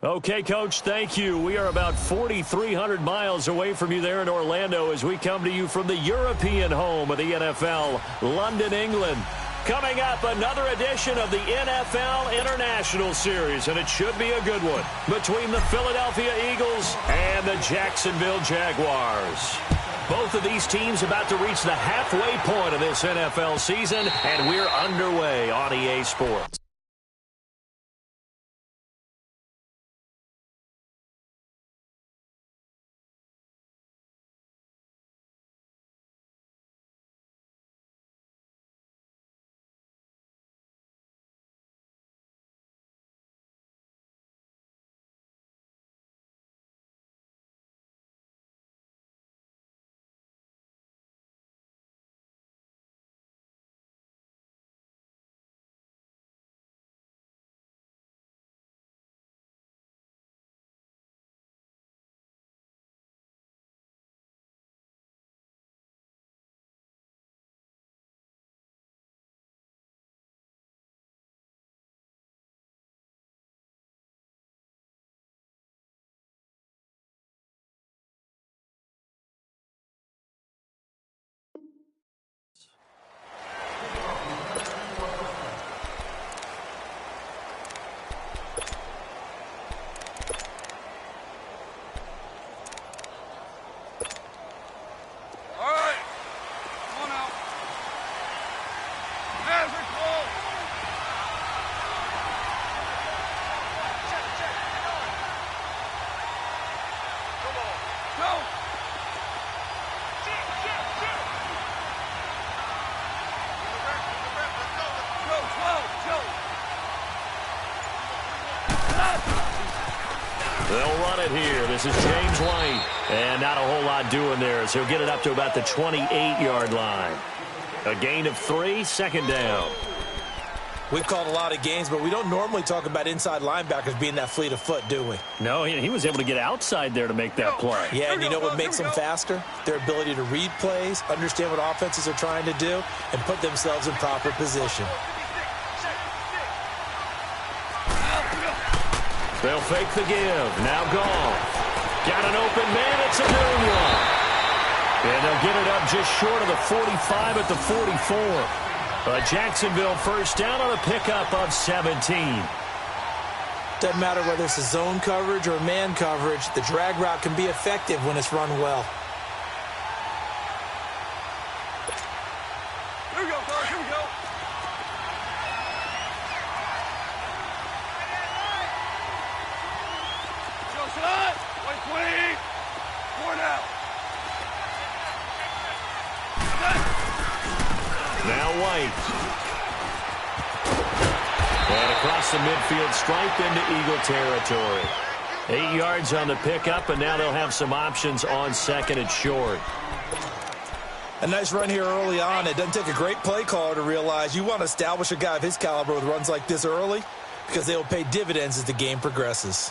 Okay, Coach, thank you. We are about 4,300 miles away from you there in Orlando as we come to you from the European home of the NFL, London, England. Coming up, another edition of the NFL International Series, and it should be a good one, between the Philadelphia Eagles and the Jacksonville Jaguars. Both of these teams about to reach the halfway point of this NFL season, and we're underway on EA Sports. They'll run it here. This is James White. And not a whole lot doing there as he'll get it up to about the 28-yard line. A gain of 3, second down. We've called a lot of games, but we don't normally talk about inside linebackers being that fleet of foot, do we? No, he was able to get outside there to make that play. Yeah, and you know what makes them faster? Their ability to read plays, understand what offenses are trying to do, and put themselves in proper position. They'll fake the give. Now Goff. Got an open man. It's a noon one. And they'll get it up just short of the 45 at the 44. A Jacksonville first down on a pickup of 17. Doesn't matter whether it's a zone coverage or man coverage, the drag route can be effective when it's run well. Here we go, guys. Here we go. Joseph, 120. 4 now. Now White. And across the midfield stripe into Eagle territory. 8 yards on the pickup, and now they'll have some options on second and short. A nice run here early on. It doesn't take a great play caller to realize you want to establish a guy of his caliber with runs like this early because they will pay dividends as the game progresses.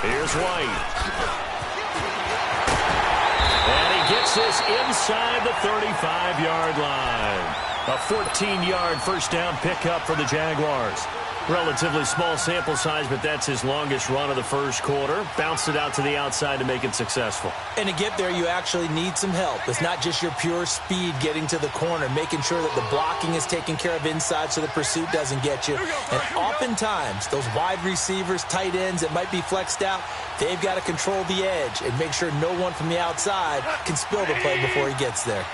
Here's White. And he gets this inside the 35-yard line. A 14-yard first down pickup for the Jaguars. Relatively small sample size, but that's his longest run of the first quarter. Bounced it out to the outside to make it successful. And to get there, you actually need some help. It's not just your pure speed getting to the corner, making sure that the blocking is taken care of inside so the pursuit doesn't get you. And oftentimes, those wide receivers, tight ends that might be flexed out, they've got to control the edge and make sure no one from the outside can spill the play before he gets there.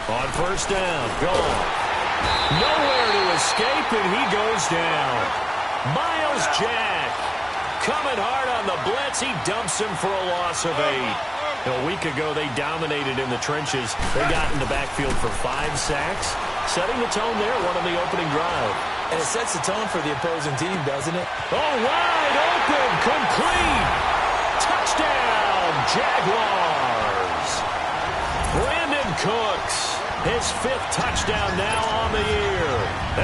On first down, Goff. Nowhere to escape, and he goes down. Miles Jack coming hard on the blitz. He dumps him for a loss of 8. A week ago, they dominated in the trenches. They got in the backfield for 5 sacks, setting the tone there, one on the opening drive. And it sets the tone for the opposing team, doesn't it? Oh, wide open, complete. Touchdown, Jaguars. Brandon Cooks His 5th touchdown now on the year.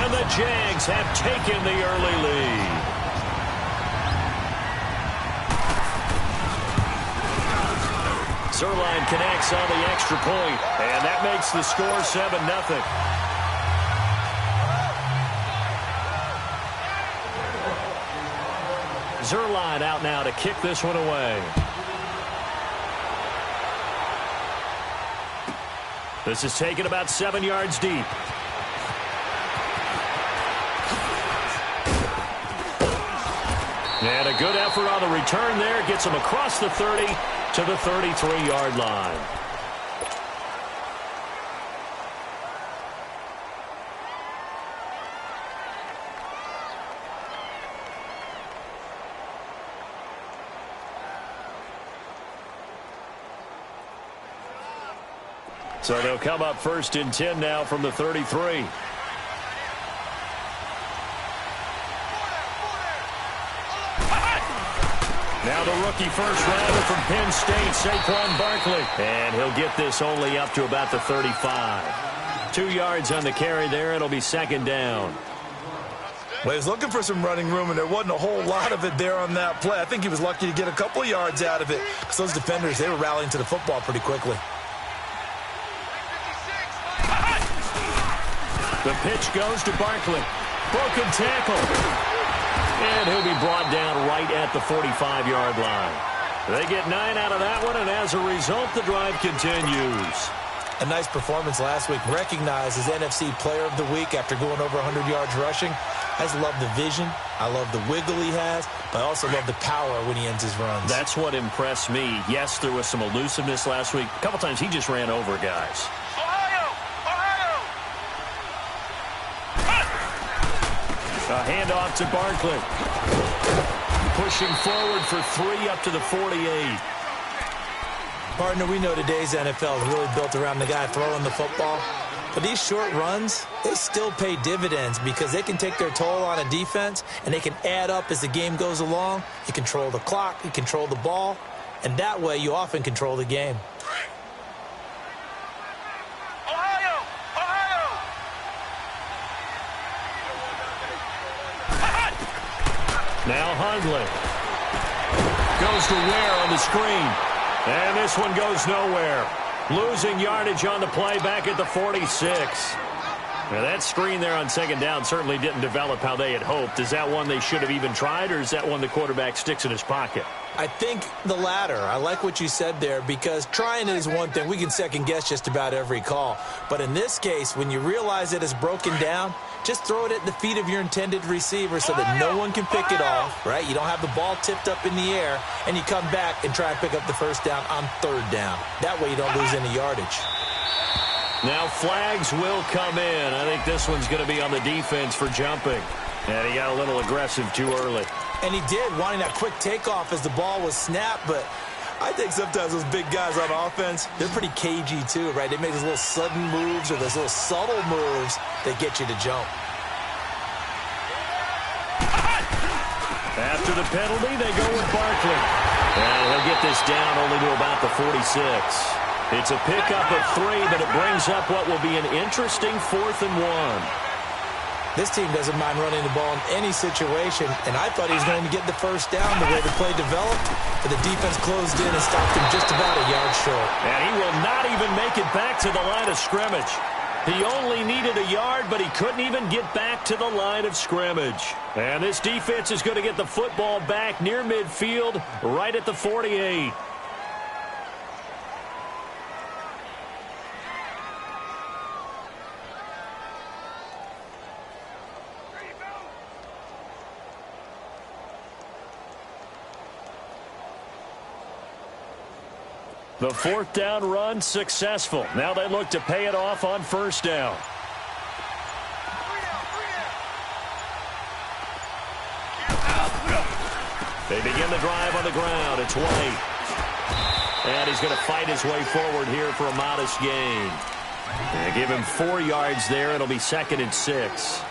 And the Jags have taken the early lead. Zerline connects on the extra point, and that makes the score 7-0. Zerline out now to kick this one away. This is taken about 7 yards deep. And a good effort on the return there. Gets him across the 30 to the 33-yard line. So they'll come up 1st and 10 now from the 33. Now the rookie first rounder from Penn State, Saquon Barkley. And he'll get this only up to about the 35. 2 yards on the carry there. It'll be 2nd down. Well, he was looking for some running room, and there wasn't a whole lot of it there on that play. I think he was lucky to get a couple of yards out of it, because those defenders, they were rallying to the football pretty quickly. The pitch goes to Barkley. Broken tackle. And he'll be brought down right at the 45-yard line. They get 9 out of that one, and as a result, the drive continues. A nice performance last week. Recognized as NFC Player of the Week after going over 100 yards rushing. I just love the vision. I love the wiggle he has, but I also love the power when he ends his runs. That's what impressed me. Yes, there was some elusiveness last week. A couple times he just ran over guys. A handoff to Barkley. Pushing forward for 3 up to the 48. Partner, we know today's NFL is really built around the guy throwing the football. But these short runs, they still pay dividends because they can take their toll on a defense, and they can add up as the game goes along. You control the clock, you control the ball, and that way you often control the game. Now Hundley goes to Ware on the screen. And this one goes nowhere. Losing yardage on the play back at the 46. Now that screen there on 2nd down certainly didn't develop how they had hoped. Is that one they should have even tried, or is that one the quarterback sticks in his pocket? I think the latter. I like what you said there, because trying is one thing. We can second guess just about every call. But in this case, when you realize it is broken down, just throw it at the feet of your intended receiver so that no one can pick it off, right? You don't have the ball tipped up in the air, and you come back and try and pick up the 1st down on 3rd down. That way you don't lose any yardage. Now flags will come in. I think this one's going to be on the defense for jumping. And he got a little aggressive too early. And he did, wanting that quick takeoff as the ball was snapped, but I think sometimes those big guys on offense, they're pretty cagey too, right? They make those little sudden moves or those little subtle moves that get you to jump. After the penalty, they go with Barkley. And he'll get this down only to about the 46. It's a pickup of 3, but it brings up what will be an interesting 4th and 1. This team doesn't mind running the ball in any situation, and I thought he was going to get the 1st down the way the play developed, but the defense closed in and stopped him just about a yard short. And he will not even make it back to the line of scrimmage. He only needed a yard, but he couldn't even get back to the line of scrimmage. And this defense is going to get the football back near midfield, right at the 48. The 4th down run successful. Now they look to pay it off on 1st down. They begin the drive on the ground. It's White. And he's going to fight his way forward here for a modest gain. And give him 4 yards there. It'll be 2nd and 6.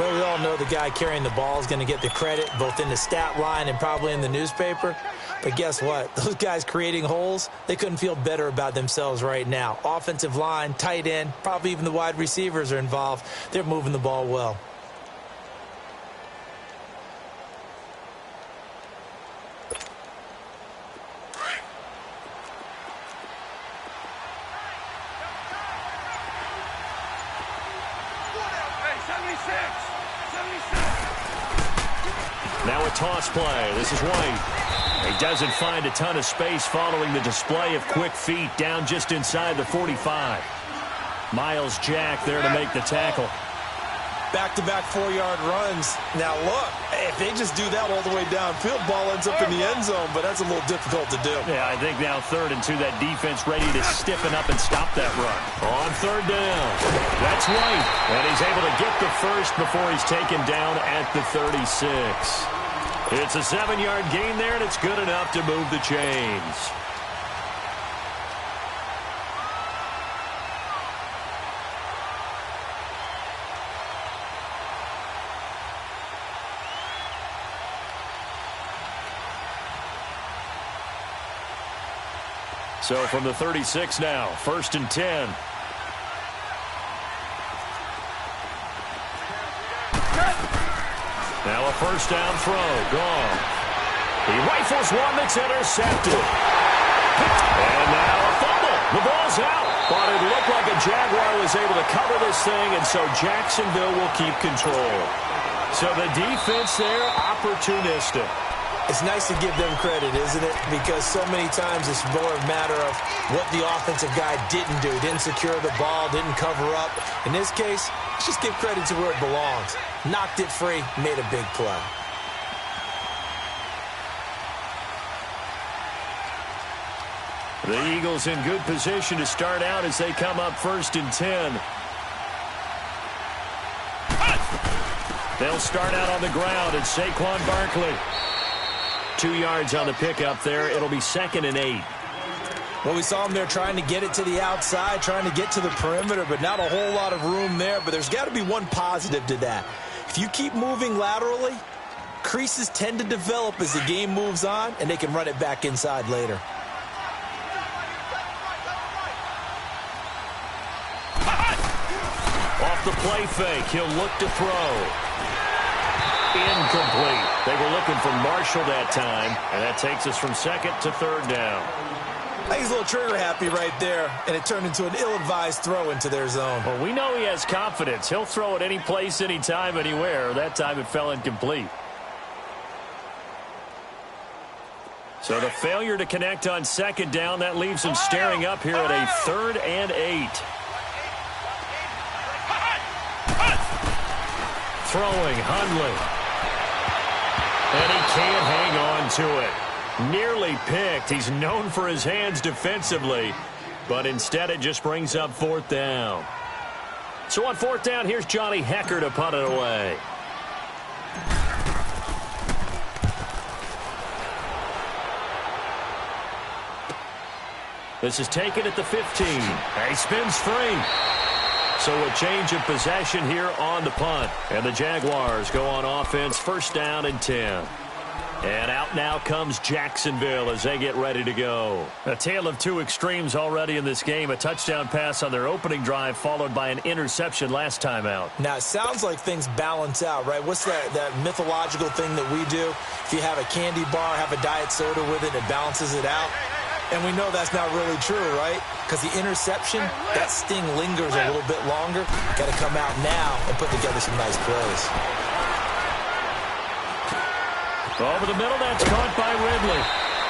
Well, we all know the guy carrying the ball is going to get the credit both in the stat line and probably in the newspaper. But guess what? Those guys creating holes, they couldn't feel better about themselves right now. Offensive line, tight end, probably even the wide receivers are involved. They're moving the ball well. Now a toss play. This is White. He doesn't find a ton of space following the display of quick feet down just inside the 45. Miles Jack there to make the tackle. Back-to-back 4-yard runs. Now look, if they just do that all the way downfield, ball ends up in the end zone, but that's a little difficult to do. Yeah, I think now 3rd and 2, that defense ready to stiffen up and stop that run. On 3rd down, that's White, and he's able to get the first before he's taken down at the 36. It's a 7-yard gain there, and it's good enough to move the chains. So from the 36 now, 1st and 10. Now a 1st down throw, gone. He rifles one that's intercepted. And now a fumble. The ball's out. But it looked like a Jaguar was able to cover this thing, and so Jacksonville will keep control. So the defense there, opportunistic. It's nice to give them credit, isn't it? Because so many times it's more a matter of what the offensive guy didn't do. Didn't secure the ball, didn't cover up. In this case, let's just give credit to where it belongs. Knocked it free, made a big play. The Eagles in good position to start out as they come up 1st and 10. They'll start out on the ground, and Saquon Barkley. 2 yards on the pickup there. It'll be 2nd and 8. Well, we saw him there trying to get it to the outside, trying to get to the perimeter, but not a whole lot of room there. But there's got to be one positive to that. If you keep moving laterally, creases tend to develop as the game moves on, and they can run it back inside later. Off the play fake, he'll look to throw. Incomplete. They were looking for Marshall that time, and that takes us from 2nd to 3rd down. I think he's a little trigger happy right there, and it turned into an ill-advised throw into their zone. Well, we know he has confidence. He'll throw it any place, anytime, anywhere. That time it fell incomplete. So the failure to connect on 2nd down, that leaves him staring up here at a 3rd and 8. Throwing, Hundley. And he can't hang on to it. Nearly picked. He's known for his hands defensively, but instead it just brings up 4th down. So on 4th down, here's Johnny Hecker to punt it away. This is taken at the 15. He spins free. So a change of possession here on the punt. And the Jaguars go on offense, 1st down and 10. And out now comes Jacksonville as they get ready to go. A tale of two extremes already in this game. A touchdown pass on their opening drive followed by an interception last time out. Now, it sounds like things balance out, right? What's that mythological thing that we do? If you have a candy bar, have a diet soda with it, it balances it out. And we know that's not really true, right? Because the interception, that sting lingers a little bit longer. Got to come out now and put together some nice plays. Over the middle, that's caught by Ridley.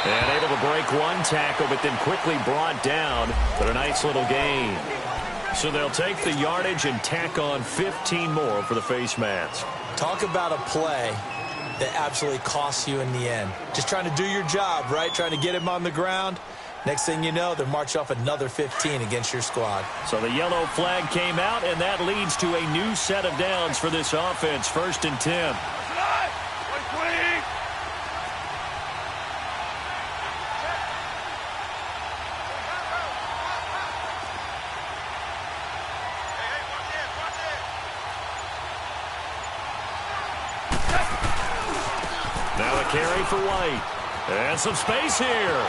And able to break one tackle, but then quickly brought down for a nice little gain. So they'll take the yardage and tack on 15 more for the face mask. Talk about a play that absolutely costs you in the end. Just trying to do your job, right? Trying to get him on the ground. Next thing you know, they're march off another 15 against your squad. So the yellow flag came out, and that leads to a new set of downs for this offense. 1st and 10. Now a carry for White. And some space here.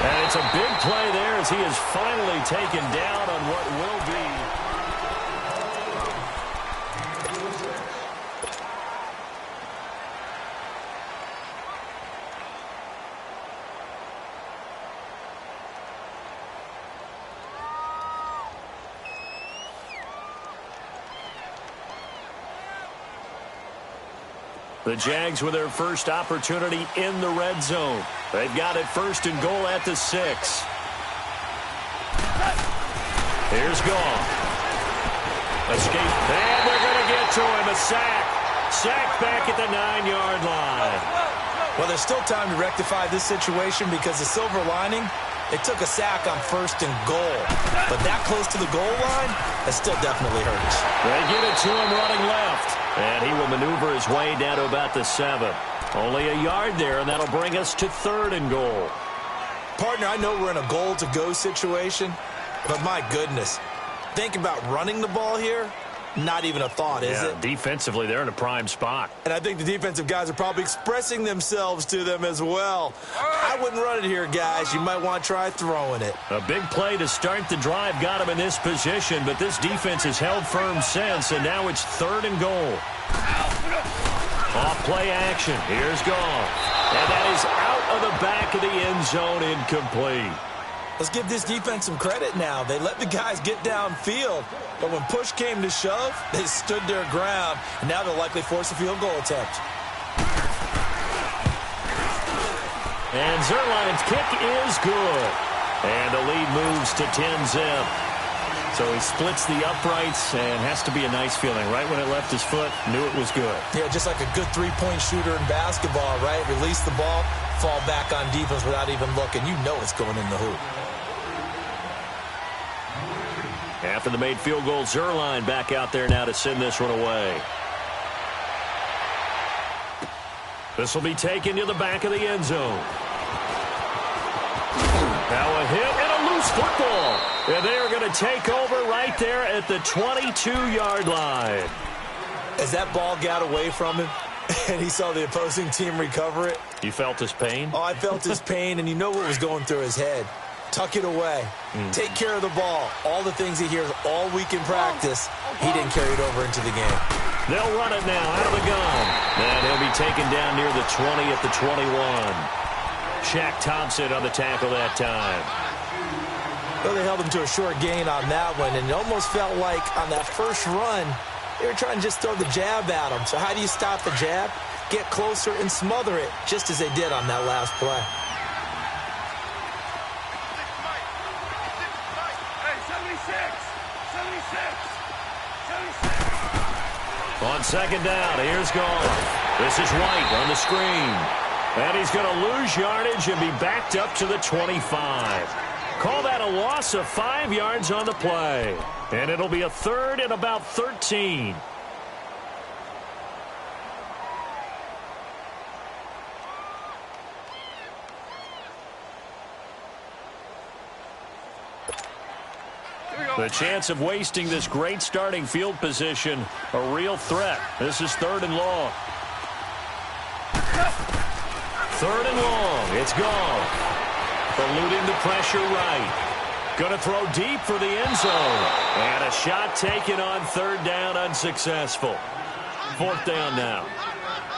And it's a big play there as he is finally taken down on what will be. The Jags with their first opportunity in the red zone. They've got it first and goal at the 6. Here's Goff. Escape. And they're going to get to him. A sack. Sack back at the 9-yard line. Well, there's still time to rectify this situation because the silver lining, they took a sack on first and goal. But that close to the goal line, that still definitely hurts. They get it to him running left. And he will maneuver his way down to about the 7. Only a yard there, and that'll bring us to 3rd and goal. Partner, I know we're in a goal-to-go situation, but my goodness, think about running the ball here. Not even a thought, is it? Defensively, they're in a prime spot. And I think the defensive guys are probably expressing themselves to them as well. I wouldn't run it here, guys. You might want to try throwing it. A big play to start the drive got him in this position, but this defense has held firm since, and now it's 3rd and goal. Off play action. Here's Goff. And that is out of the back of the end zone, incomplete. Let's give this defense some credit now. They let the guys get downfield, but when push came to shove, they stood their ground, and now they'll likely force a field goal attempt. And Zuerlein's kick is good. And the lead moves to 10-zip. So he splits the uprights and has to be a nice feeling. Right when it left his foot, knew it was good. Yeah, just like a good three-point shooter in basketball, right? Release the ball, fall back on defense without even looking. You know it's going in the hoop. After the made field goal, Zuerlein back out there now to send this one away. This will be taken to the back of the end zone. Now a hit and a loose football. And they are going to take over right there at the 22-yard line. As that ball got away from him and he saw the opposing team recover it. You felt his pain? Oh, I felt his pain, and you know what was going through his head. Tuck it away. Take care of the ball. All the things he hears all week in practice, he didn't carry it over into the game. They'll run it now out of the gun. And he'll be taken down near the 20 at the 21. Shaq Thompson on the tackle that time. Well, they held him to a short gain on that one, and it almost felt like on that first run, they were trying to just throw the jab at him. So how do you stop the jab? Get closer and smother it, just as they did on that last play. On second down, here's Goff. This is White on the screen. And he's going to lose yardage and be backed up to the 25. Call that a loss of 5 yards on the play. And it'll be a 3rd and about 13. The chance of wasting this great starting field position, a real threat. This is 3rd and long. 3rd and long. It's Goff. Eluding the pressure right. Going to throw deep for the end zone. And a shot taken on 3rd down, unsuccessful. 4th down now.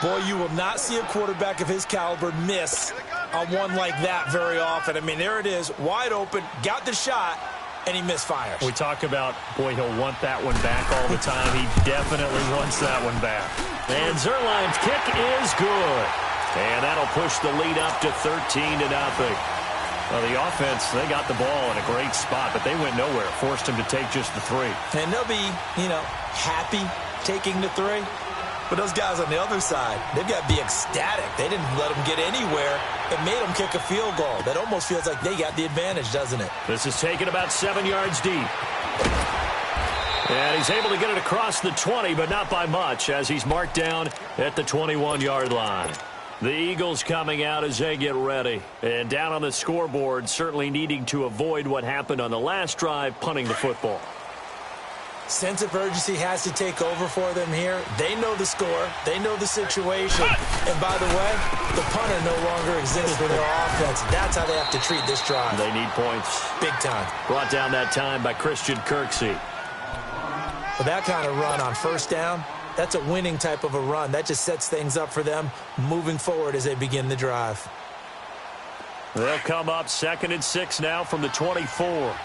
Boy, you will not see a quarterback of his caliber miss on one like that very often. I mean, there it is, wide open, got the shot, and he misfires. We talk about, boy, he'll want that one back all the time. He definitely wants that one back. And Zuerlein's kick is good. And that'll push the lead up to 13-0. Well, the offense, they got the ball in a great spot, but they went nowhere. Forced him to take just the 3. And they'll be, happy taking the 3. But those guys on the other side, they've got to be ecstatic. They didn't let them get anywhere. It made them kick a field goal. That almost feels like they got the advantage, doesn't it? This is taken about 7 yards deep. And he's able to get it across the 20, but not by much, as he's marked down at the 21-yard line. The Eagles coming out as they get ready. And down on the scoreboard, certainly needing to avoid what happened on the last drive, punting the football. Sense of urgency has to take over for them here. They know the score. They know the situation. And by the way, the punter no longer exists for their offense. That's how they have to treat this drive. They need points. Big time. Brought down that time by Christian Kirksey. With that kind of run on first down, that's a winning type of a run. That just sets things up for them moving forward as they begin the drive. They'll come up 2nd and 6 now from the 24.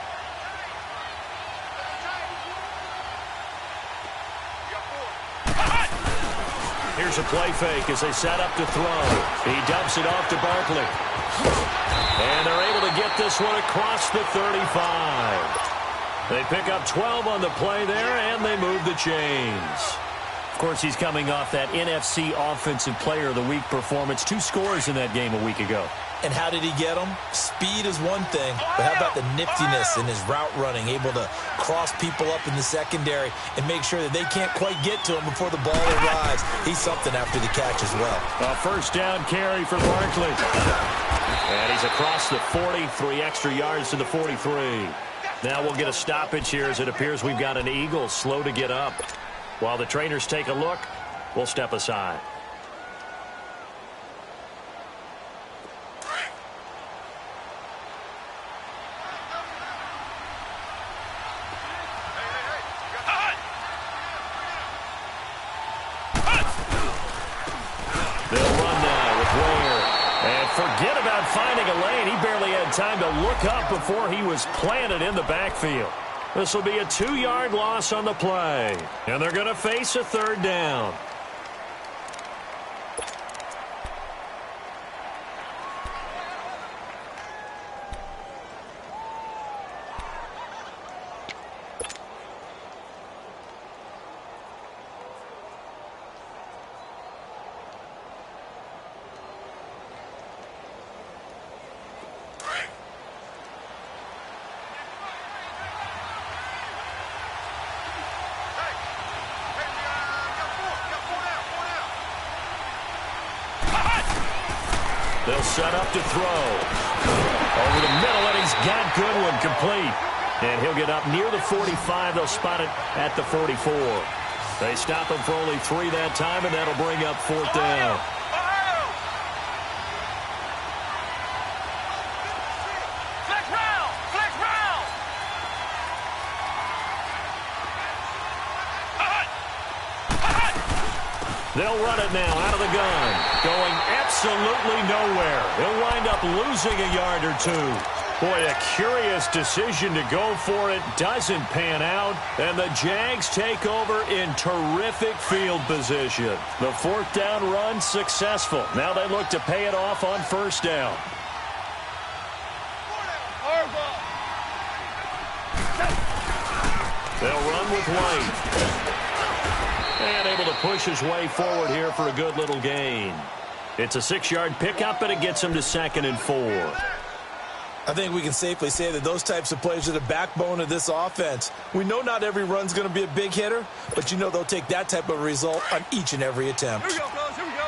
Here's a play fake as they set up to throw. He dumps it off to Barkley. And they're able to get this one across the 35. They pick up 12 on the play there, and they move the chains. Of course, he's coming off that NFC Offensive Player of the Week performance. 2 scores in that game a week ago. And how did he get them? Speed is one thing, but how about the niftiness in his route running, able to cross people up in the secondary and make sure that they can't quite get to him before the ball arrives. He's something after the catch as well. A first down carry for Barkley. And he's across the 40, 3 extra yards to the 43. Now we'll get a stoppage here as it appears we've got an Eagle slow to get up. While the trainers take a look, we'll step aside. They'll run now with Ware. And forget about finding a lane. He barely had time to look up before he was planted in the backfield. This will be a 2-yard loss on the play. And they're going to face a 3rd down. They'll set up to throw. Over the middle, and he's got Goodwin complete. And he'll get up near the 45. They'll spot it at the 44. They stop him for only 3 that time, and that'll bring up 4th down. They'll run it now out of the gun. Going absolutely nowhere. He'll wind up losing a yard or 2. Boy, a curious decision to go for it. Doesn't pan out. And the Jags take over in terrific field position. The 4th down run successful. Now they look to pay it off on 1st down. They'll run with White. And able to push his way forward here for a good little gain. It's a 6-yard pickup, and it gets him to 2nd and 4. I think we can safely say that those types of plays are the backbone of this offense. We know not every run's going to be a big hitter, but you know they'll take that type of result on each and every attempt. Here we go, fellas. Here we go.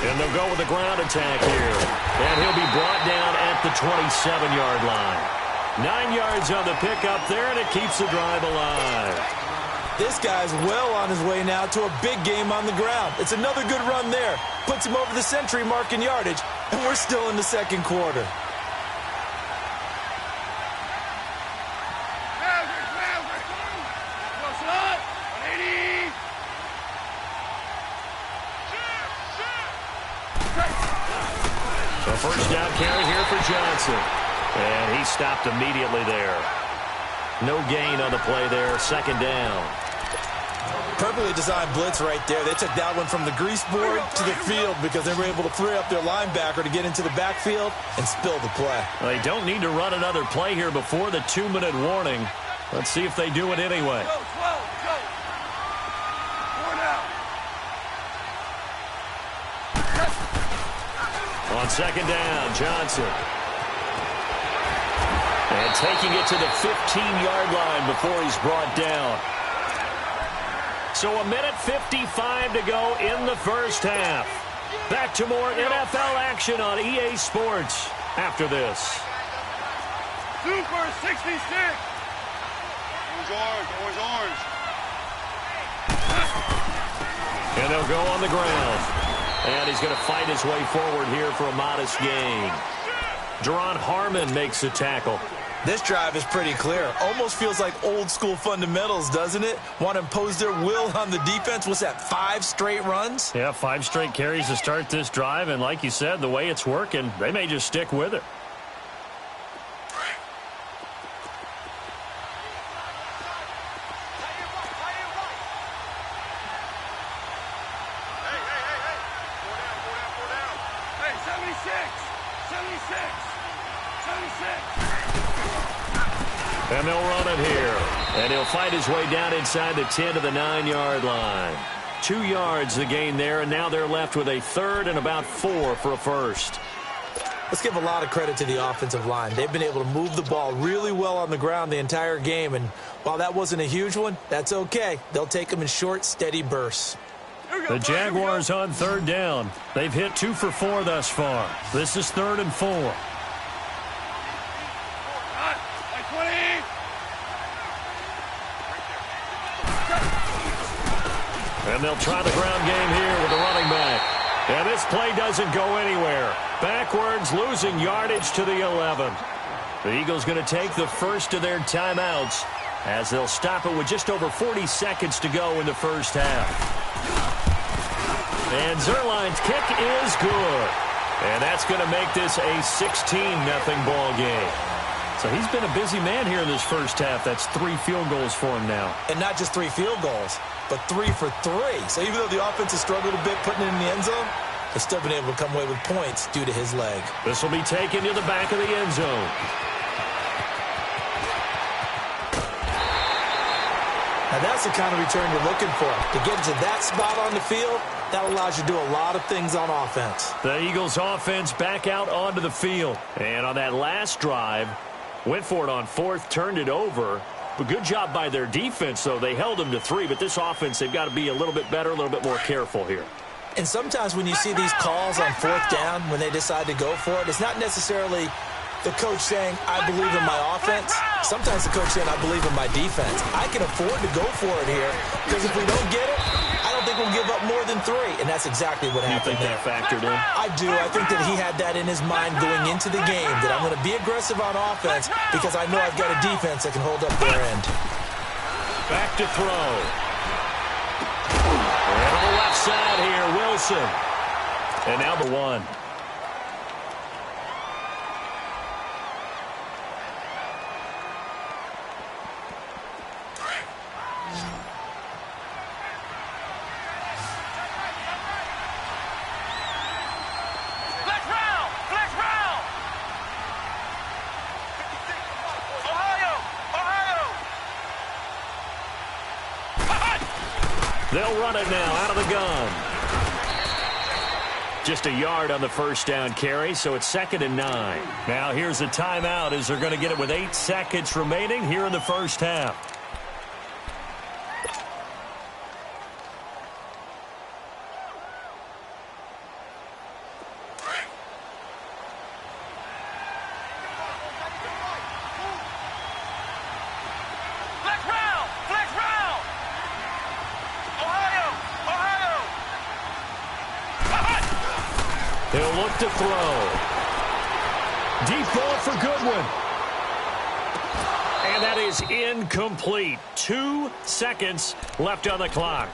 And they'll go with the ground attack here. And he'll be brought down at the 27-yard line. 9 yards on the pickup there, and it keeps the drive alive. This guy's well on his way now to a big game on the ground. It's another good run there. Puts him over the century mark in yardage, and we're still in the 2nd quarter. So first down carry here for Johnson. And he stopped immediately there. No gain on the play there. 2nd down. Perfectly designed blitz right there. They took that one from the grease board to the field because they were able to free up their linebacker to get into the backfield and spill the play. They don't need to run another play here before the 2-minute warning. Let's see if they do it anyway. Go, 12, go. 4 now. On 2nd down, Johnson. And taking it to the 15-yard line before he's brought down. So 1:55 to go in the first half. Back to more NFL action on EA Sports after this. Super 66. Orange. And they'll go on the ground. And he's going to fight his way forward here for a modest gain. Jaron Harmon makes the tackle. This drive is pretty clear. Almost feels like old school fundamentals, doesn't it? Want to impose their will on the defense. What's that, 5 straight runs? Yeah, 5 straight carries to start this drive. And like you said, the way it's working, they may just stick with it. And they'll run it here. And he'll fight his way down inside the 10 to the 9-yard line. 2 yards the gain there, and now they're left with a third and about 4 for a first. Let's give a lot of credit to the offensive line. They've been able to move the ball really well on the ground the entire game, and while that wasn't a huge one, that's okay. They'll take them in short, steady bursts. The Jaguars on third down. They've hit 2 for 4 thus far. This is 3rd and 4. And they'll try the ground game here with the running back. And this play doesn't go anywhere. Backwards, losing yardage to the 11. The Eagles going to take the first of their timeouts as they'll stop it with just over 40 seconds to go in the first half. And Zerline's kick is good. And that's going to make this a 16-0 ball game. So he's been a busy man here in this first half. That's 3 field goals for him now. And not just 3 field goals, but 3 for 3. So even though the offense has struggled a bit putting it in the end zone, they've still been able to come away with points due to his leg. This will be taken to the back of the end zone. Now that's the kind of return you're looking for. To get to that spot on the field, that allows you to do a lot of things on offense. The Eagles offense back out onto the field. And on that last drive, went for it on 4th, turned it over. But good job by their defense, though. They held them to 3, but this offense, they've got to be a little bit better, a little bit more careful here. And sometimes when you see these calls on 4th down, when they decide to go for it, it's not necessarily the coach saying, I believe in my offense. Sometimes the coach saying, I believe in my defense. I can afford to go for it here because if we don't get it, I don't think we'll give up more than 3. And that's exactly what happened there. You think that factored in? I do. I think that he had that in his mind going into the game, that I'm going to be aggressive on offense because I know I've got a defense that can hold up their end. Back to throw. And on the left side here, Wilson. And now the 1. They'll run it now out of the gun. Just a yard on the first down carry, so it's 2nd and 9. Now here's a timeout as they're going to get it with 8 seconds remaining here in the first half. He'll look to throw. Deep ball for Goodwin. And that is incomplete. 2 seconds left on the clock.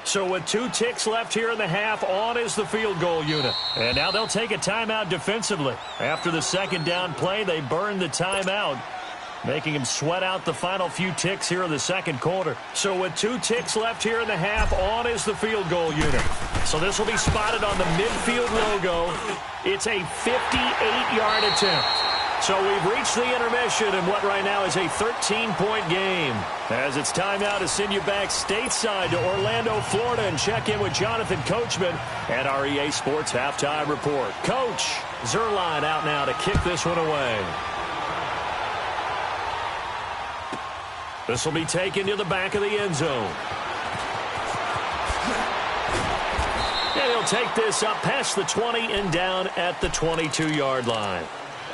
So with 2 ticks left here in the half, on is the field goal unit. And now they'll take a timeout defensively. After the 2nd down play, they burn the timeout, making him sweat out the final few ticks here in the 2nd quarter. So with 2 ticks left here in the half, on is the field goal unit. So this will be spotted on the midfield logo. It's a 58-yard attempt. So we've reached the intermission in what right now is a 13-point game. As it's time now to send you back stateside to Orlando, Florida, and check in with Jonathan Coachman at our EA Sports Halftime Report. Coach, Zerline out now to kick this one away. This will be taken to the back of the end zone. And he'll take this up past the 20 and down at the 22-yard line.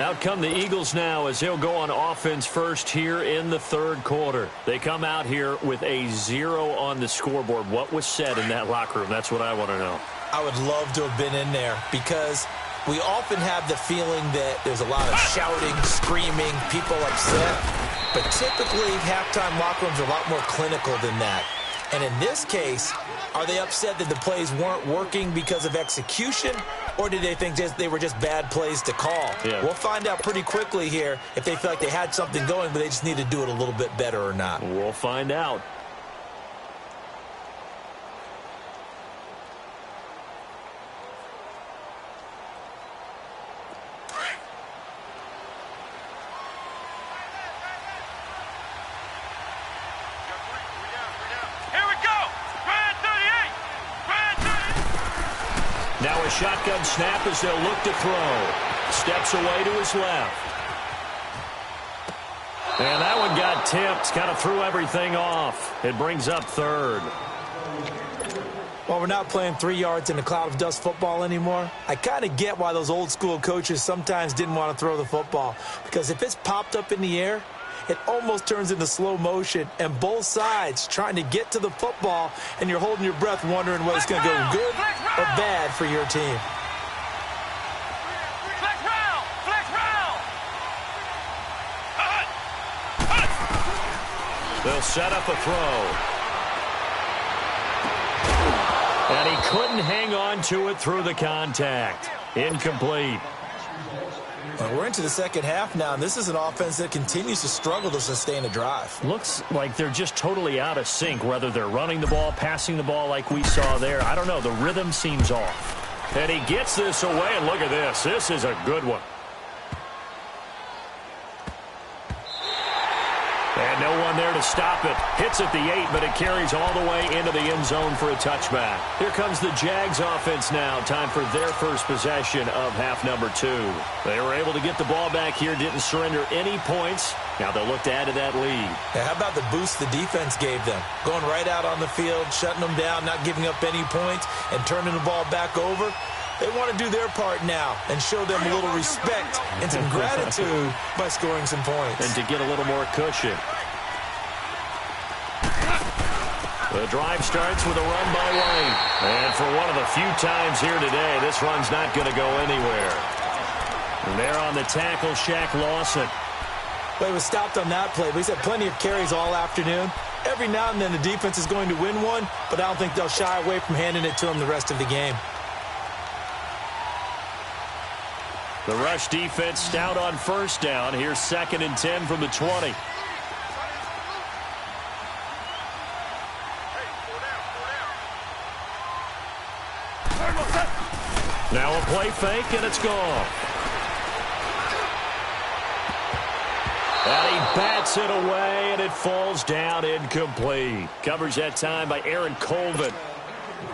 Out come the Eagles now as they'll go on offense first here in the third quarter. They come out here with a 0 on the scoreboard. What was said in that locker room? That's what I want to know. I would love to have been in there because we often have the feeling that there's a lot of shouting, screaming, people upset. But typically, halftime locker rooms are a lot more clinical than that. And in this case, are they upset that the plays weren't working because of execution, or did they think they were just bad plays to call? Yeah. We'll find out pretty quickly here if they feel like they had something going, but they just need to do it a little bit better or not. We'll find out. Now a shotgun snap as they'll look to throw. Steps away to his left. And that one got tipped. Kind of threw everything off. It brings up third. Well, we're not playing 3 yards in a cloud of dust football anymore. I kind of get why those old school coaches sometimes didn't want to throw the football. Because if it's popped up in the air, it almost turns into slow motion, and both sides trying to get to the football, and you're holding your breath wondering whether it's going to go good or bad for your team. They'll set up a throw. And he couldn't hang on to it through the contact. Incomplete. Well, we're into the second half now, and this is an offense that continues to struggle to sustain a drive. Looks like they're just totally out of sync, whether they're running the ball, passing the ball like we saw there. I don't know. The rhythm seems off. And he gets this away, and look at this. This is a good one. And no one there to stop it. Hits at the 8, but it carries all the way into the end zone for a touchback. Here comes the Jags offense now. Time for their first possession of half number 2. They were able to get the ball back here, didn't surrender any points. Now they'll look to add to that lead. Yeah, how about the boost the defense gave them? Going right out on the field, shutting them down, not giving up any points, and turning the ball back over. They want to do their part now and show them a little respect and some gratitude by scoring some points. And to get a little more cushion. The drive starts with a run by White. And for one of the few times here today, this run's not going to go anywhere. And there on the tackle, Shaq Lawson. Well, he was stopped on that play, but he's had plenty of carries all afternoon. Every now and then the defense is going to win one, but I don't think they'll shy away from handing it to him the rest of the game. The rush defense stout on first down. Here's 2nd and 10 from the 20. Now a play fake, and it's gone. And he bats it away, and it falls down incomplete. Covers that time by Aaron Colvin.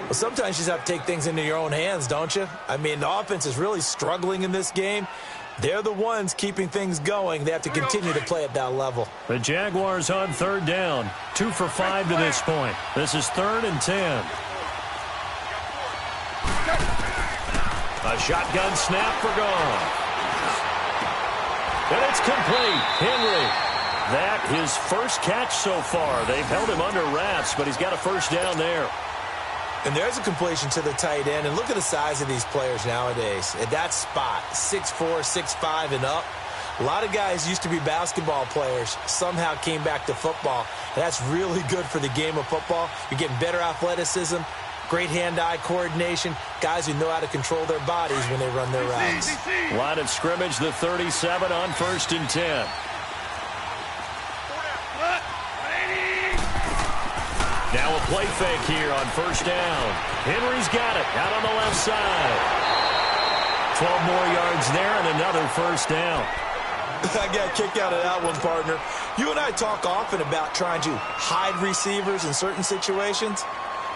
Well, sometimes you just have to take things into your own hands, don't you? I mean, the offense is really struggling in this game. They're the ones keeping things going. They have to continue to play at that level. The Jaguars on 3rd down. 2 for 5 to this point. This is 3rd and 10. A shotgun snap for gone. And it's complete. Henry. That his first catch so far. They've held him under wraps, but he's got a first down there. And there's a completion to the tight end. And look at the size of these players nowadays. At that spot, 6'4", 6'5", and up. A lot of guys used to be basketball players, somehow came back to football. And that's really good for the game of football. You're getting better athleticism, great hand-eye coordination, guys who know how to control their bodies when they run their routes. Line of scrimmage, the 37 on 1st and 10. Now a play fake here on 1st down. Henry's got it out on the left side. 12 more yards there and another first down. I got kicked out of that one, partner. You and I talk often about trying to hide receivers in certain situations,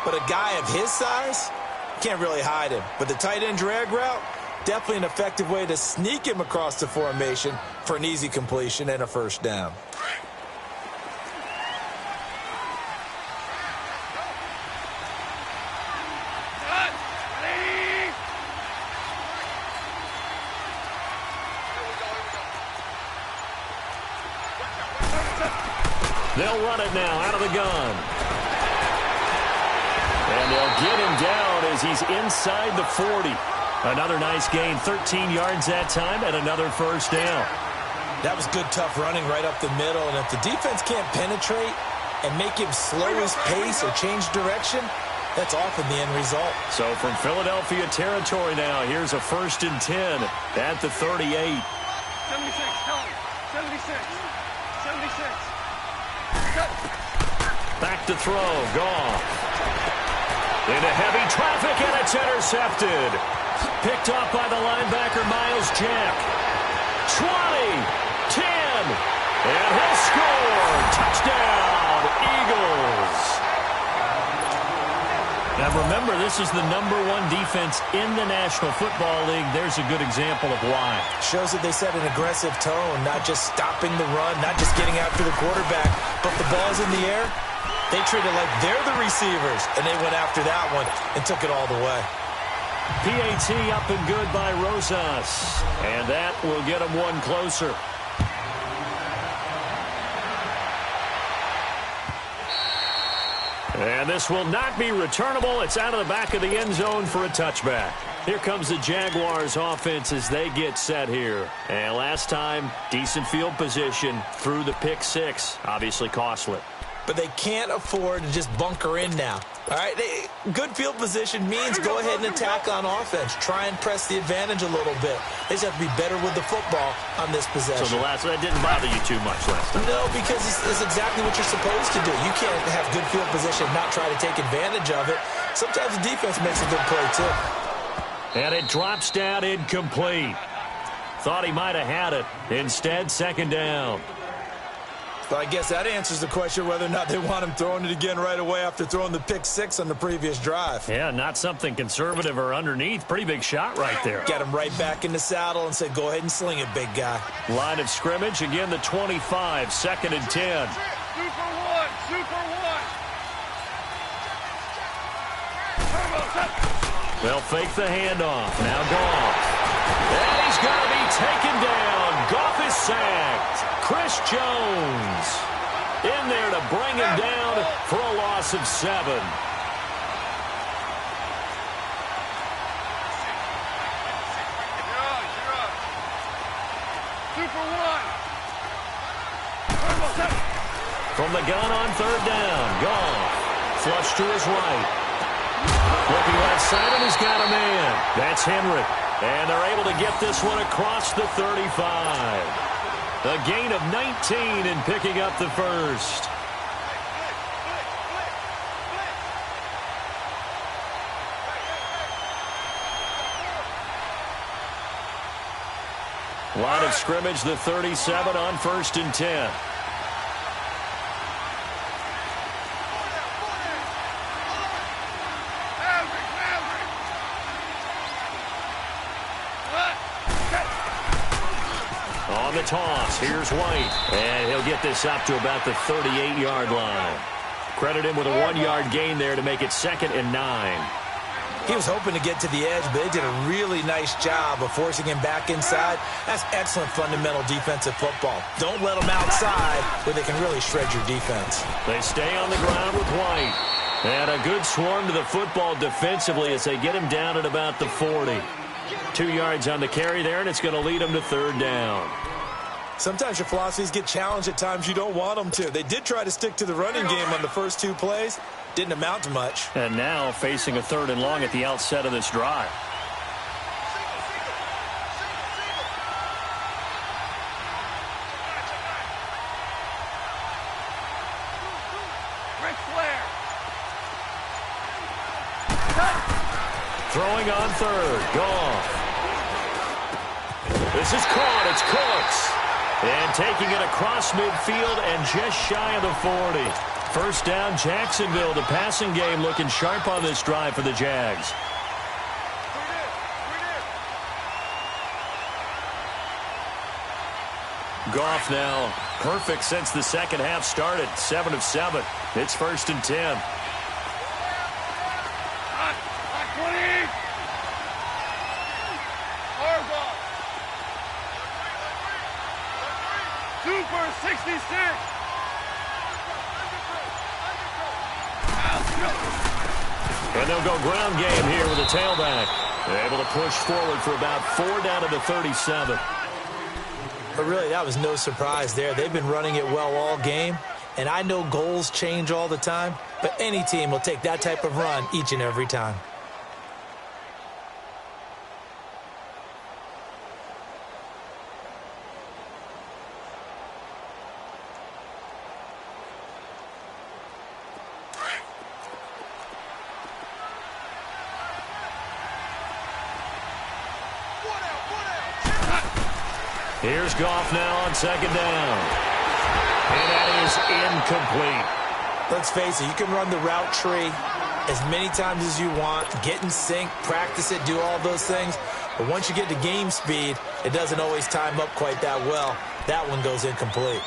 but a guy of his size can't really hide him. But the tight end drag route, definitely an effective way to sneak him across the formation for an easy completion and a first down. They'll run it now out of the gun. And they'll get him down as he's inside the 40. Another nice gain, 13 yards that time, and another first down. That was good, tough running right up the middle. And if the defense can't penetrate and make him slow his pace or change direction, that's often the end result. So from Philadelphia territory now, here's a 1st and 10 at the 38. 76, tell him. 76. 76. Cut. Back to throw, Goff. Into heavy traffic, and it's intercepted. Picked off by the linebacker, Miles Jack. 20, 10, and he'll score. Touchdown, Eagles. Now remember, this is the #1 defense in the National Football League. There's a good example of why. Shows that they set an aggressive tone, not just stopping the run, not just getting after the quarterback, but the ball's in the air. They treat it like they're the receivers, and they went after that one and took it all the way. PAT up and good by Rosas, and that will get him one closer. And this will not be returnable. It's out of the back of the end zone for a touchback. Here comes the Jaguars offense as they get set here. And last time, decent field position through the pick six. Obviously costly. But they can't afford to just bunker in now. All right, good field position means go ahead and attack on offense. Try and press the advantage a little bit. They just have to be better with the football on this possession. So that didn't bother you too much last time? No, because it's exactly what you're supposed to do. You can't have good field position and not try to take advantage of it. Sometimes the defense makes a good play, too. And it drops down incomplete. Thought he might have had it. Instead, 2nd down. So I guess that answers the question whether or not they want him throwing it again right away after throwing the pick six on the previous drive. Yeah, not something conservative or underneath. Pretty big shot right there. Get him right back in the saddle and say, go ahead and sling it, big guy. Line of scrimmage, again the 25, 2nd and 10. Super one, super one. They'll fake the handoff. Now Goff. And he's going to be taken down. Goff is sacked. Chris Jones in there to bring him down for a loss of 7. You're up. Super one. From the gun on 3rd down. Goff. Flush to his right. Looking left side, and he's got a man. That's Henry. And they're able to get this one across the 35. A gain of 19 in picking up the first. Line of scrimmage, the 37 on 1st and 10. On the toss, here's White. And he'll get this up to about the 38-yard line. Credit him with a 1-yard gain there to make it 2nd and 9. He was hoping to get to the edge, but they did a really nice job of forcing him back inside. That's excellent fundamental defensive football. Don't let them outside where they can really shred your defense. They stay on the ground with White. And a good swarm to the football defensively as they get him down at about the 40. 2 yards on the carry there, and it's going to lead them to 3rd down. Sometimes your philosophies get challenged at times you don't want them to. They did try to stick to the running game on the first 2 plays. Didn't amount to much. And now facing a 3rd and long at the outset of this drive. Throwing on 3rd. Goff. This is caught. It's Cooks. And taking it across midfield and just shy of the 40. 1st down, Jacksonville. The passing game looking sharp on this drive for the Jags. Goff now perfect since the 2nd half started. 7 of 7. It's 1st and 10. Super 66. And they'll go ground game here with a tailback. They're able to push forward for about 4 down to the 37. But really, that was no surprise there. They've been running it well all game. And I know goals change all the time, but any team will take that type of run each and every time. Here's Goff now on second down. And that is incomplete. Let's face it, you can run the route tree as many times as you want, get in sync, practice it, do all those things. But once you get to game speed, it doesn't always time up quite that well. That one goes incomplete.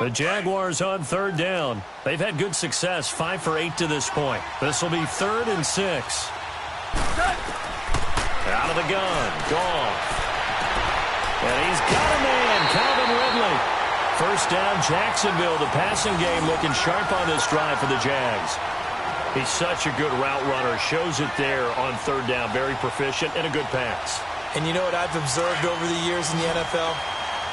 The Jaguars on third down. They've had good success, 5 for 8 to this point. This will be 3rd and 6. Out of the gun, Goff. And he's got a man, Calvin Ridley. First down, Jacksonville. The passing game looking sharp on this drive for the Jags. He's such a good route runner. Shows it there on third down. Very proficient and a good pass. And you know what I've observed over the years in the NFL?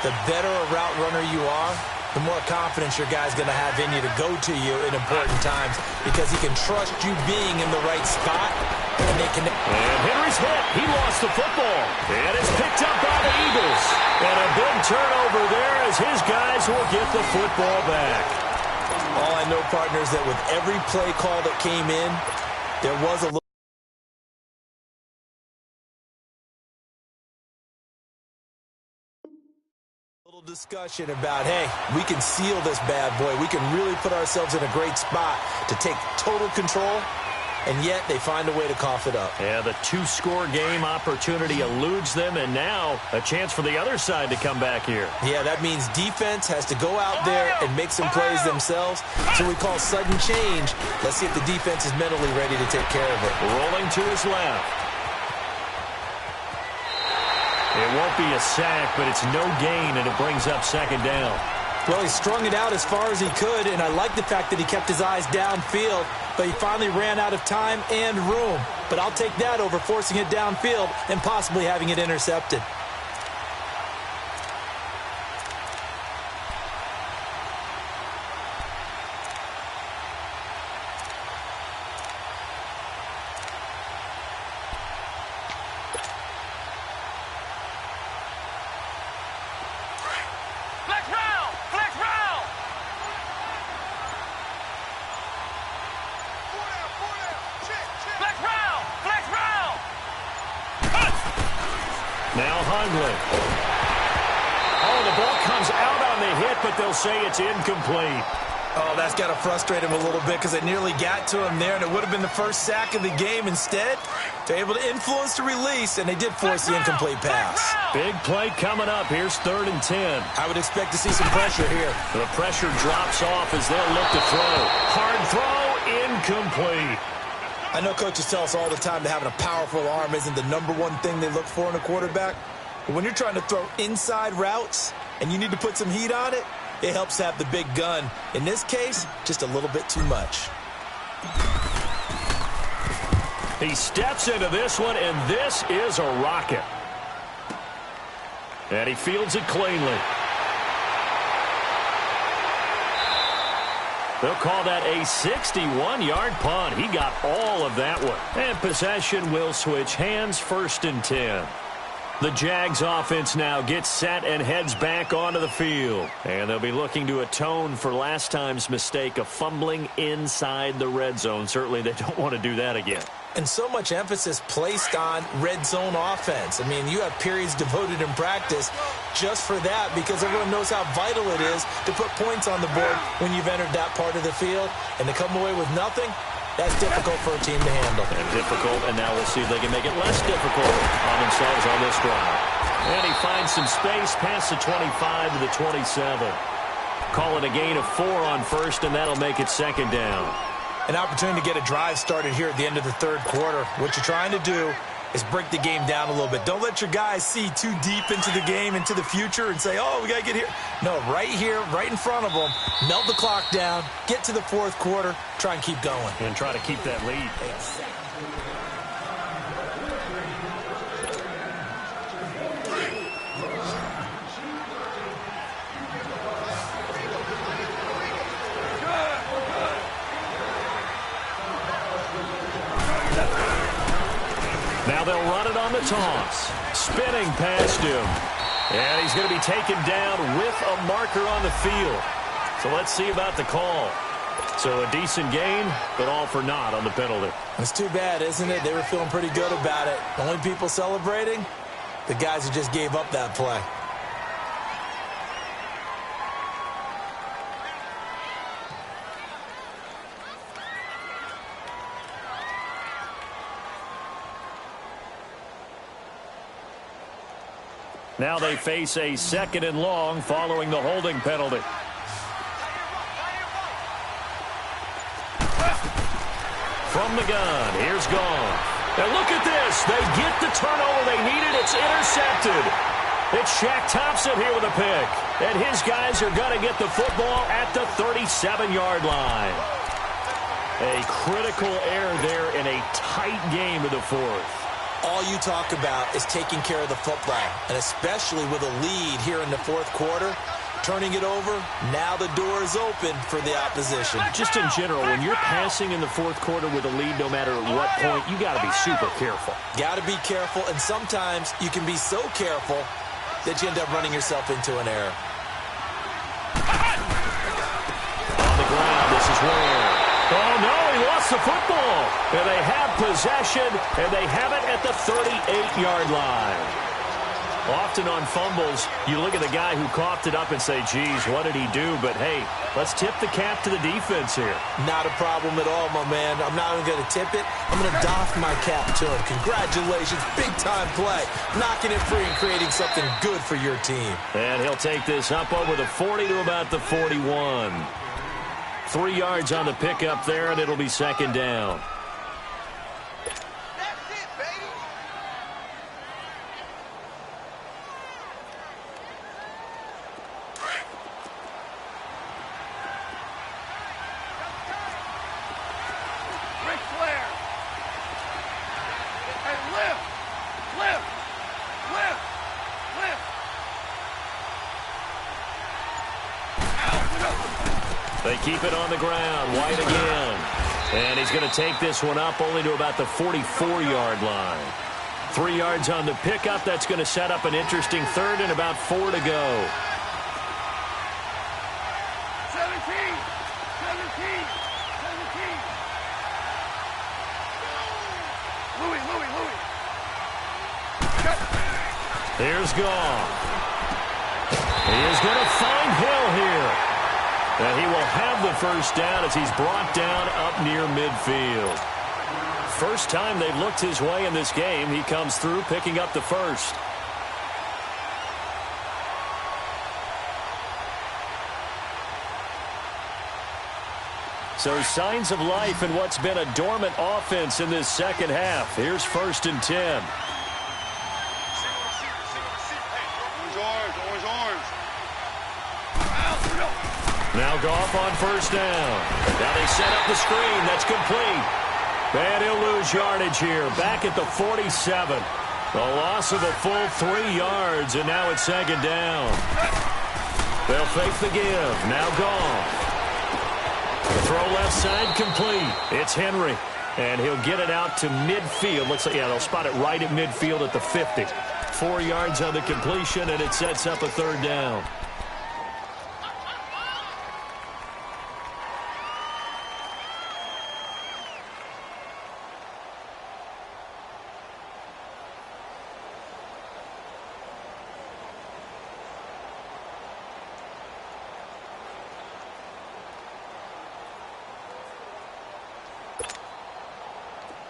The better a route runner you are, the more confidence your guy's going to have in you to go to you in important times because he can trust you being in the right spot. And Henry's hit. He lost the football. And it's picked up by the Eagles. And a big turnover there as his guys will get the football back. All I know, partners, that with every play call that came in, there was a little discussion about, hey, we can seal this bad boy. We can really put ourselves in a great spot to take total control. And yet they find a way to cough it up. Yeah, the 2-score game opportunity eludes them, and now a chance for the other side to come back here. Yeah, that means defense has to go out there and make some plays themselves. So we call sudden change. Let's see if the defense is mentally ready to take care of it. Rolling to his left. It won't be a sack, but it's no gain, and it brings up second down. Well, he strung it out as far as he could, and I like the fact that he kept his eyes downfield, but he finally ran out of time and room. But I'll take that over forcing it downfield and possibly having it intercepted. Now Hundley. Oh, the ball comes out on the hit, but they'll say it's incomplete. Oh, that's got to frustrate him a little bit because they nearly got to him there, and it would have been the first sack of the game. Instead, they're able to influence the release, and they did force the incomplete pass. Big play coming up. Here's 3rd and 10. I would expect to see some pressure here. The pressure drops off as they'll look to throw. Hard throw, incomplete. I know coaches tell us all the time that having a powerful arm isn't the #1 thing they look for in a quarterback. But when you're trying to throw inside routes and you need to put some heat on it, it helps have the big gun. In this case, just a little bit too much. He steps into this one, and this is a rocket. And he fields it cleanly. They'll call that a 61-yard punt. He got all of that one. And possession will switch hands, 1st and 10. The Jags offense now gets set and heads back onto the field. And they'll be looking to atone for last time's mistake of fumbling inside the red zone. Certainly they don't want to do that again. And so much emphasis placed on red zone offense. I mean, you have periods devoted in practice just for that because everyone knows how vital it is to put points on the board when you've entered that part of the field. And to come away with nothing, that's difficult for a team to handle. And difficult, and now we'll see if they can make it less difficult on themselves on this drive. And he finds some space past the 25 to the 27. Call it a gain of 4 on 1st, and that'll make it 2nd down. An opportunity to get a drive started here at the end of the 3rd quarter. What you're trying to do is break the game down a little bit. Don't let your guys see too deep into the game, into the future, and say, oh, we got to get here. No, right here, right in front of them, melt the clock down, get to the fourth quarter, try and keep going. And try to keep that lead. Now they'll run it on the toss. Spinning past him. And he's going to be taken down with a marker on the field. So let's see about the call. So a decent gain, but all for naught on the penalty. It's too bad, isn't it? They were feeling pretty good about it. The only people celebrating, the guys who just gave up that play. Now they face a 2nd and long following the holding penalty. From the gun, here's Gone. And look at this. They get the turnover they needed. It's intercepted. It's Shaq Thompson here with a pick. And his guys are going to get the football at the 37-yard line. A critical error there in a tight game of the fourth. All you talk about is taking care of the football, and especially with a lead here in the fourth quarter, turning it over, now the door is open for the opposition. Just in general, when you're passing in the fourth quarter with a lead, no matter at what point, you got to be super careful. Got to be careful, and sometimes you can be so careful that you end up running yourself into an error. On the ground, this is where... Oh, no, he lost the football. And they have possession, and they have it at the 38-yard line. Often on fumbles, you look at the guy who coughed it up and say, geez, what did he do? But, hey, let's tip the cap to the defense here. Not a problem at all, my man. I'm not even going to tip it. I'm going to doff my cap to him. Congratulations, big-time play. Knocking it free and creating something good for your team. And he'll take this up over the 40 to about the 41. 3 yards on the pickup there, and it'll be 2nd down. That's it, baby. Ric Flair. Hey, lift. Lift. Lift. Lift. They keep it on the ground. White again. And he's going to take this one up only to about the 44-yard line. 3 yards on the pickup. That's going to set up an interesting 3rd and about 4 to go. 17. 17. 17. Louis. Here's Goff. He is going to find Hill here. And he will have the first down as he's brought down up near midfield. First time they've looked his way in this game. He comes through picking up the first. So signs of life in what's been a dormant offense in this second half. Here's 1st and 10. Now Goff on first down. Now they set up the screen. That's complete. And he'll lose yardage here. Back at the 47. A loss of a full 3 yards, and now it's 2nd down. They'll fake the give. Now Goff. The throw left side complete. It's Henry. And he'll get it out to midfield. Looks like, yeah, they'll spot it right at midfield at the 50. 4 yards on the completion, and it sets up a 3rd down.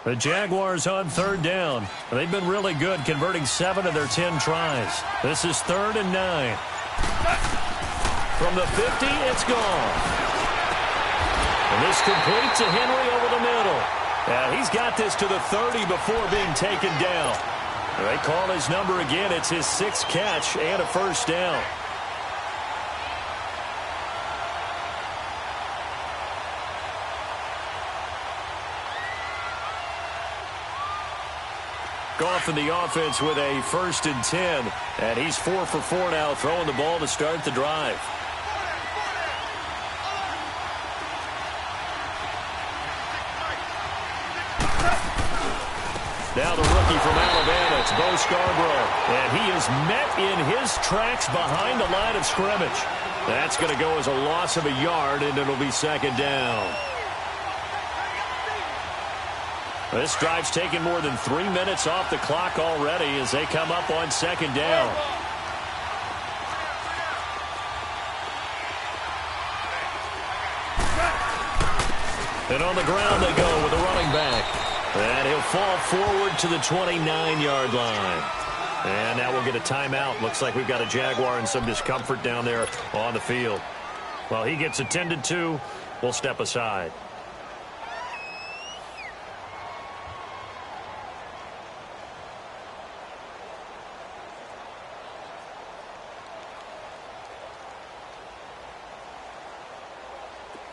The Jaguars on 3rd down. They've been really good, converting 7 of their 10 tries. This is 3rd and 9. From the 50, it's gone. And this complete to Henry over the middle. And he's got this to the 30 before being taken down. They call his number again. It's his 6th catch and a first down. Goff in the offense with a 1st and 10. And he's 4 for 4 now, throwing the ball to start the drive. Now the rookie from Alabama, it's Bo Scarborough. And he is met in his tracks behind the line of scrimmage. That's going to go as a loss of a yard, and it'll be 2nd down. This drive's taken more than 3 minutes off the clock already as they come up on 2nd down. And on the ground they go with the running back. And he'll fall forward to the 29-yard line. And now we'll get a timeout. Looks like we've got a Jaguar in some discomfort down there on the field. Well, he gets attended to. We'll step aside.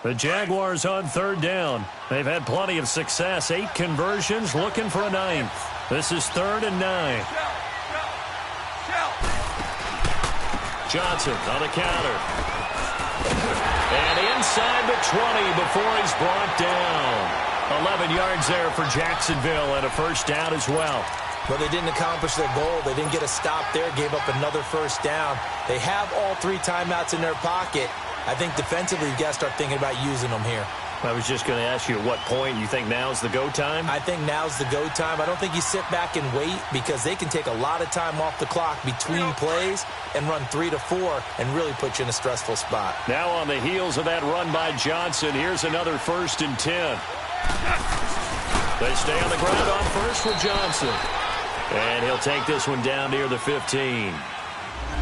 The Jaguars on 3rd down. They've had plenty of success. 8 conversions, looking for a 9th. This is 3rd and 9. Johnson on the counter. And inside the 20 before he's brought down. 11 yards there for Jacksonville and a first down as well. But they didn't accomplish their goal. They didn't get a stop there, gave up another first down. They have all 3 timeouts in their pocket. I think defensively you've got to start thinking about using them here. I was just going to ask you at what point you think now's the go time? I think now's the go time. I don't think you sit back and wait because they can take a lot of time off the clock between plays and run 3 to 4 and really put you in a stressful spot. Now on the heels of that run by Johnson, here's another 1st and 10. They stay on the ground on first with Johnson. And he'll take this one down near the 15.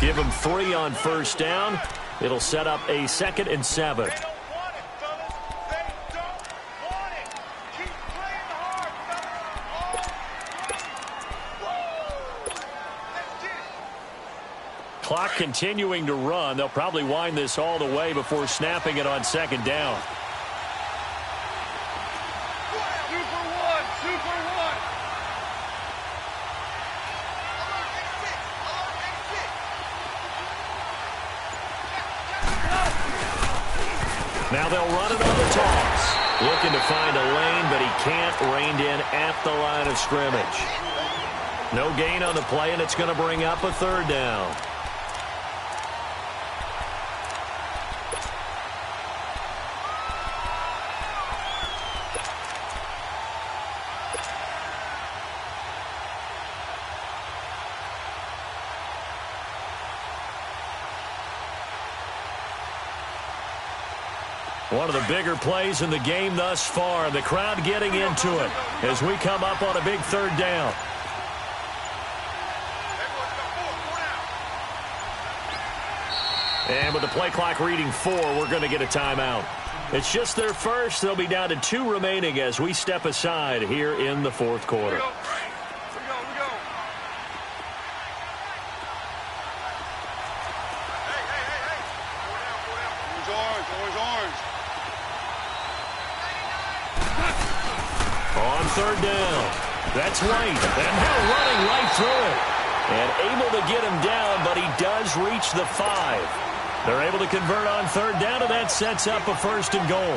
Give him 3 on first down. It'll set up a 2nd and 7. Clock continuing to run. They'll probably wind this all the way before snapping it on 2nd down. Now they'll run it on the toss. Looking to find a lane, but he can't. Reined in at the line of scrimmage. No gain on the play, and it's going to bring up a 3rd down. One of the bigger plays in the game thus far. The crowd getting into it as we come up on a big 3rd down. And with the play clock reading 4, we're going to get a timeout. It's just their first. They'll be down to 2 remaining as we step aside here in the 4th quarter. On 3rd down. That's White. And now running right through it. And able to get him down, but he does reach the 5. They're able to convert on 3rd down, and that sets up a 1st and goal.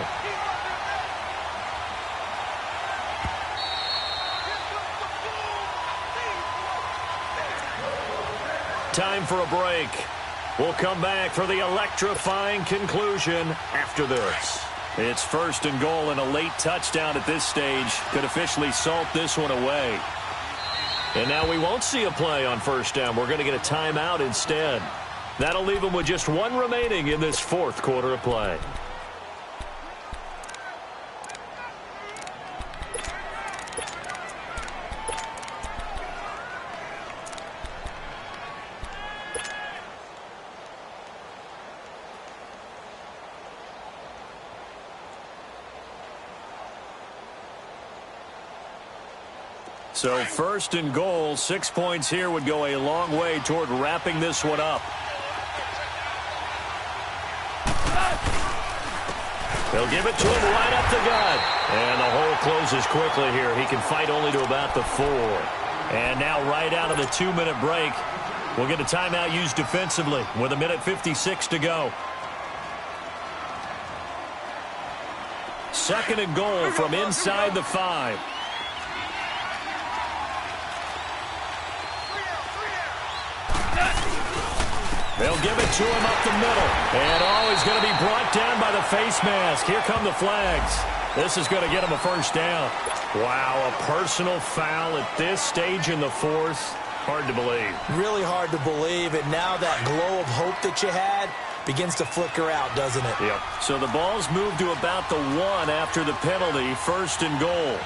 Time for a break. We'll come back for the electrifying conclusion after this. It's 1st and goal, and a late touchdown at this stage could officially salt this one away. And now we won't see a play on 1st down. We're going to get a timeout instead. That'll leave them with just 1 remaining in this 4th quarter of play. So first and goal, 6 points here would go a long way toward wrapping this one up. They'll give it to him right up the gut. And the hole closes quickly here. He can fight only to about the 4. And now right out of the 2-minute break, we'll get a timeout used defensively with 1:56 to go. Second and goal from inside the 5. They'll give it to him up the middle. And he's going to be brought down by the face mask. Here come the flags. This is going to get him a first down. Wow, a personal foul at this stage in the 4th. Hard to believe. Really hard to believe. And now that glow of hope that you had begins to flicker out, doesn't it? Yep. So the ball's moved to about the 1 after the penalty. First and goal.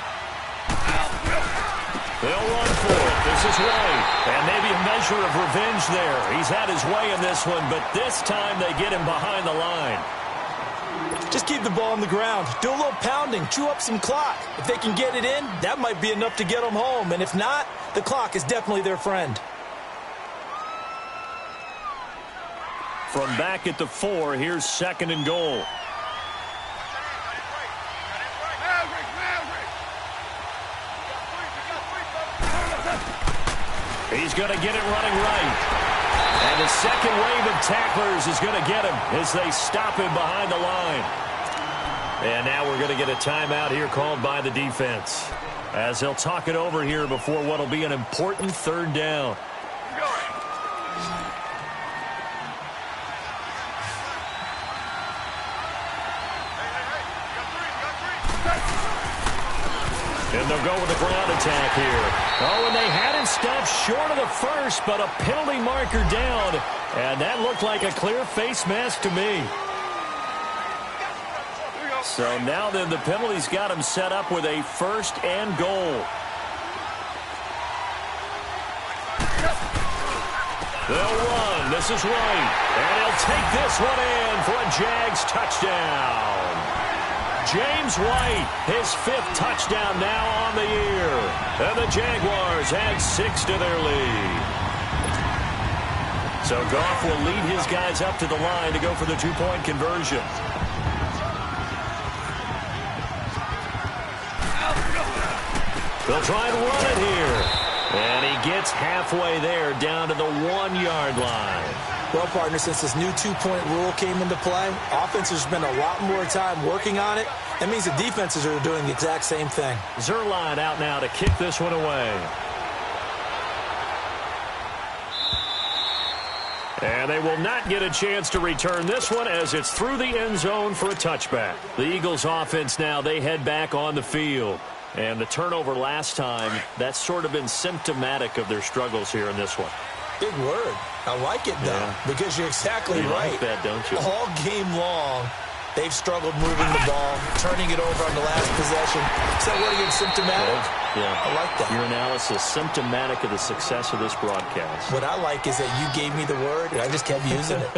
They'll run for it. This is White. And maybe a measure of revenge there. He's had his way in this one, but this time they get him behind the line. Just keep the ball on the ground. Do a little pounding. Chew up some clock. If they can get it in, that might be enough to get them home. And if not, the clock is definitely their friend. From back at the 4, here's second and goal. He's going to get it running right. And the second wave of tacklers is going to get him as they stop him behind the line. And now we're going to get a timeout here called by the defense, as they'll talk it over here before what will be an important third down. And they'll go with the ground attack here. Oh, and they had it stopped short of the first, but a penalty marker down. And that looked like a clear face mask to me. So now then the penalty's got him set up with a first and goal. They'll run. This is White. And he'll take this one in for a Jags touchdown. James White, his 5th touchdown now on the year. And the Jaguars add 6 to their lead. So Goff will lead his guys up to the line to go for the 2-point conversion. They'll try and run it here. And he gets halfway there down to the 1-yard line. Well, partner, since this new 2-point rule came into play, offenses spend a lot more time working on it. That means the defenses are doing the exact same thing. Zerline out now to kick this one away. And they will not get a chance to return this one as it's through the end zone for a touchback. The Eagles offense now, they head back on the field. And the turnover last time, that's sort of been symptomatic of their struggles here in this one. Big word. I like it, though, because you're exactly right. You like that, don't you? All game long, they've struggled moving the ball, turning it over on the last possession. So what are you, symptomatic? Yeah. I like that. Your analysis, symptomatic of the success of this broadcast. What I like is that you gave me the word, and I just kept using it.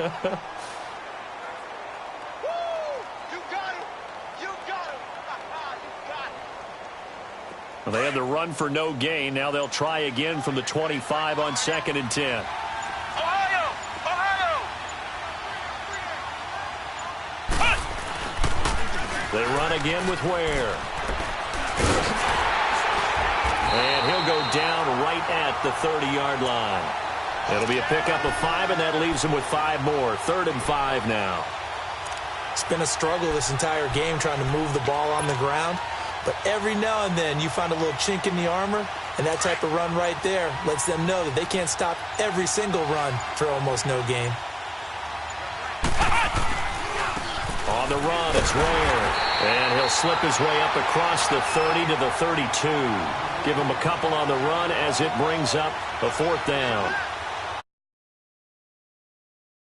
Well, they had the run for no gain. Now they'll try again from the 25 on 2nd and 10. Ohio! They run again with Ware. And he'll go down right at the 30-yard line. It'll be a pickup of 5, and that leaves him with 5 more. 3rd and 5 now. It's been a struggle this entire game trying to move the ball on the ground. But every now and then you find a little chink in the armor, and that type of run right there lets them know that they can't stop every single run for almost no gain. On the run, it's Ware. And he'll slip his way up across the 30 to the 32. Give him a couple on the run as it brings up a 4th down.